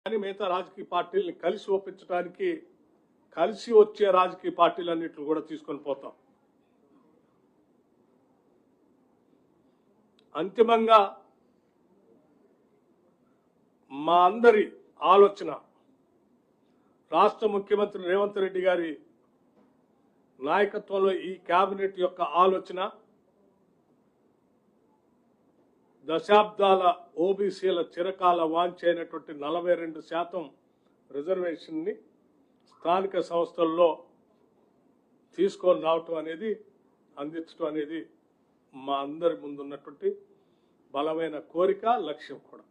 కానీ మిగతా రాజకీయ పార్టీల్ని కలిసి ఒప్పించడానికి కలిసి వచ్చే రాజకీయ పార్టీలన్నింటిని కూడా తీసుకొని పోతాం. అంతిమంగా మా అందరి ఆలోచన రాష్ట్ర ముఖ్యమంత్రి రేవంత్ రెడ్డి గారి నాయకత్వంలో ఈ కేబినెట్ యొక్క ఆలోచన దశాబ్దాల ఓబీసీల చిరకాల వాంఛైనటువంటి 42% రిజర్వేషన్ని స్థానిక సంస్థల్లో తీసుకొని రావటం అనేది అందించడం అనేది మా అందరి ముందున్నటువంటి బలమైన కోరిక, లక్ష్యం కూడా.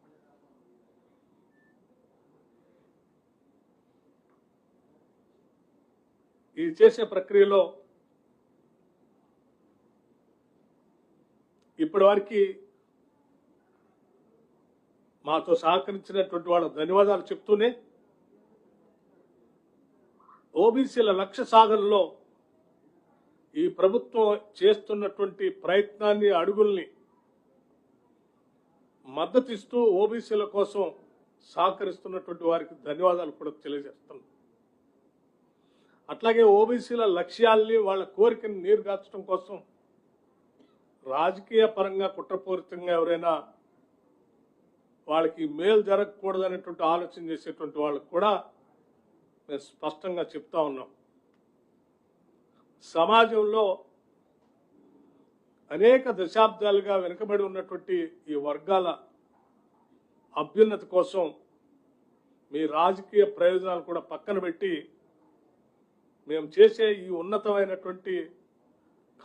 ఇది చేసే ప్రక్రియలో ఇప్పటివరకు మాతో సహకరించినటువంటి వాళ్ళ ధన్యవాదాలు చెప్తూనే ఓబీసీల లక్ష్య సాధనలో ఈ ప్రభుత్వం చేస్తున్నటువంటి ప్రయత్నాన్ని, అడుగుల్ని మద్దతిస్తూ ఓబీసీల కోసం సహకరిస్తున్నటువంటి వారికి ధన్యవాదాలు కూడా తెలియజేస్తున్నాం. అట్లాగే ఓబీసీల లక్ష్యాల్ని, వాళ్ళ కోరికని నీరుగార్చడం కోసం రాజకీయ పరంగా కుట్రపూరితంగా ఎవరైనా వాళ్ళకి మేలు జరగకూడదనేటువంటి ఆలోచన చేసేటువంటి వాళ్ళకు కూడా మేము స్పష్టంగా చెప్తా ఉన్నాం. సమాజంలో అనేక దశాబ్దాలుగా వెనుకబడి ఉన్నటువంటి ఈ వర్గాల అభ్యున్నతి కోసం మీ రాజకీయ ప్రయోజనాలు కూడా పక్కన పెట్టి మేము చేసే ఈ ఉన్నతమైనటువంటి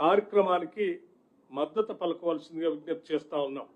కార్యక్రమానికి మద్దతు పలకవలసిందిగా విజ్ఞప్తి చేస్తా ఉన్నాం.